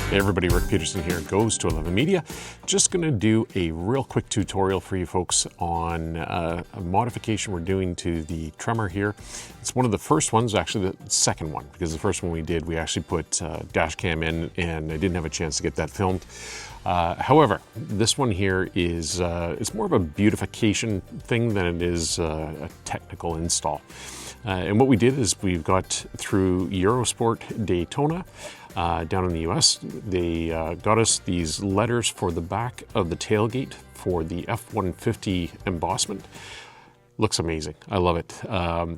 Hey everybody, Rick Peterson here, Goes to 11 Media. Just going to do a real quick tutorial for you folks on a modification we're doing to the Tremor here. It's one of the first ones, actually the second one, because the first one we did, we actually put dash cam in and I didn't have a chance to get that filmed. However, this one here is it's more of a beautification thing than it is a technical install. And what we did is we've got through Eurosport Daytona down in the US. They got us these letters for the back of the tailgate for the F-150 embossment. Looks amazing. I love it.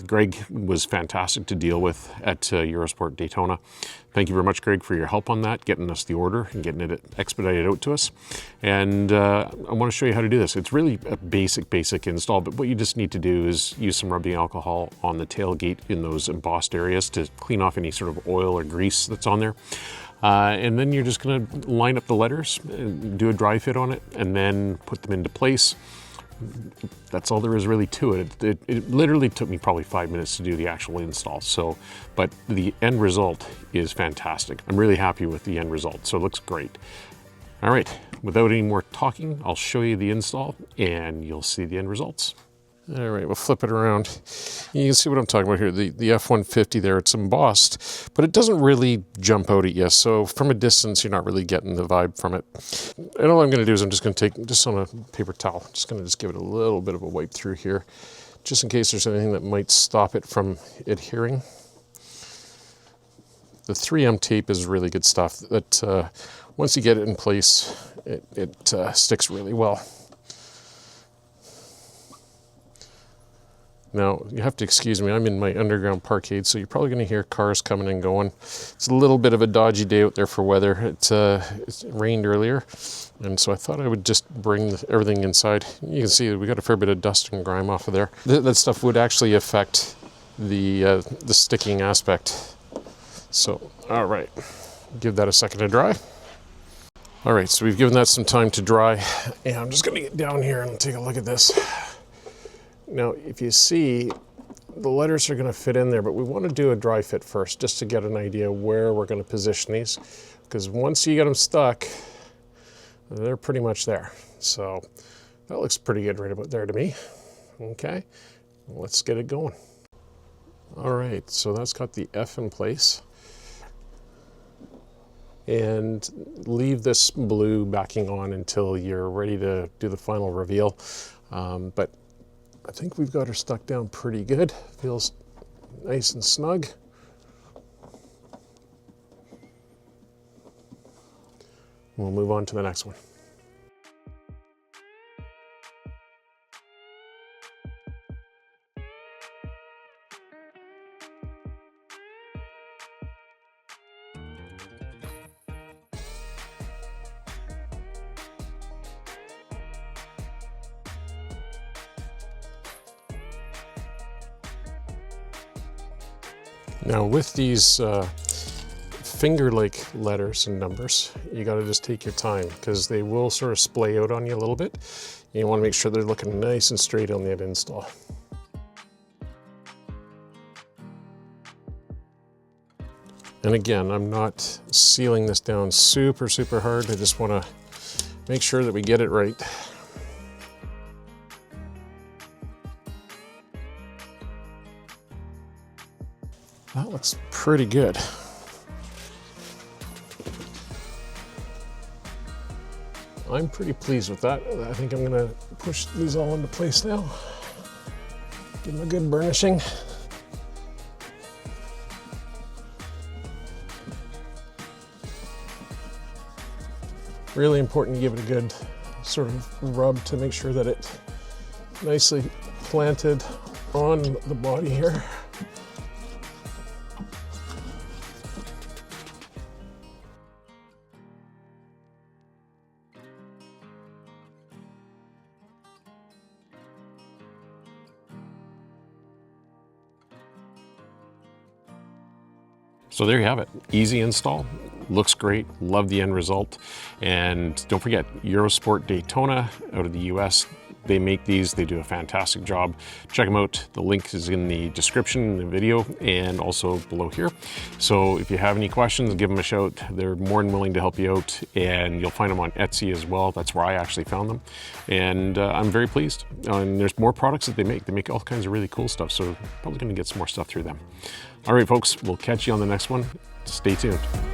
Greg was fantastic to deal with at Eurosport Daytona. Thank you very much, Greg, for your help on that, getting us the order and getting it expedited out to us. And I want to show you how to do this. It's really a basic install, but what you just need to do is use some rubbing alcohol on the tailgate in those embossed areas to clean off any sort of oil or grease that's on there. And then you're just going to line up the letters, do a dry fit on it, and then put them into place. That's all there is really to it. It literally took me probably 5 minutes to do the actual install. So, but the end result is fantastic. I'm really happy with the end result. So it looks great. All right, without any more talking, I'll show you the install and you'll see the end results. All right, we'll flip it around. You can see what I'm talking about here. The F-150 there, it's embossed, but it doesn't really jump out at you. So from a distance, you're not really getting the vibe from it. And all I'm gonna do is I'm just gonna take, just on a paper towel, just gonna give it a little bit of a wipe through here, just in case there's anything that might stop it from adhering. The 3M tape is really good stuff that once you get it in place, it sticks really well. Now, you have to excuse me, I'm in my underground parkade, so you're probably going to hear cars coming and going. It's a little bit of a dodgy day out there for weather. It rained earlier, and so I thought I would just bring everything inside. You can see we got a fair bit of dust and grime off of there. That stuff would actually affect the sticking aspect. So, all right, give that a second to dry. All right, so we've given that some time to dry, and I'm just going to get down here and take a look at this. Now, if you see, the letters are going to fit in there, but we want to do a dry fit first, just to get an idea where we're going to position these, because once you get them stuck, they're pretty much there. So that looks pretty good right about there to me. Okay, let's get it going. All right, so that's got the F in place. And leave this blue backing on until you're ready to do the final reveal. But I think we've got her stuck down pretty good. Feels nice and snug. We'll move on to the next one. Now with these finger-like letters and numbers, you got to just take your time because they will sort of splay out on you a little bit. You want to make sure they're looking nice and straight on the install. And again, I'm not sealing this down super hard. I just want to make sure that we get it right. That looks pretty good. I'm pretty pleased with that. I think I'm gonna push these all into place now. Give them a good burnishing. Really important to give it a good sort of rub to make sure that it's nicely planted on the body here. So there you have it, easy install, looks great, love the end result. And don't forget, Eurosport Daytona out of the US, they make these. They do a fantastic job. Check them out. The link is in the description in the video and also below here. So if you have any questions, give them a shout. They're more than willing to help you out, and you'll find them on Etsy as well. That's where I actually found them, and I'm very pleased. And there's more products that they make. They make all kinds of really cool stuff, so probably going to get some more stuff through them. All right, folks, we'll catch you on the next one. Stay tuned.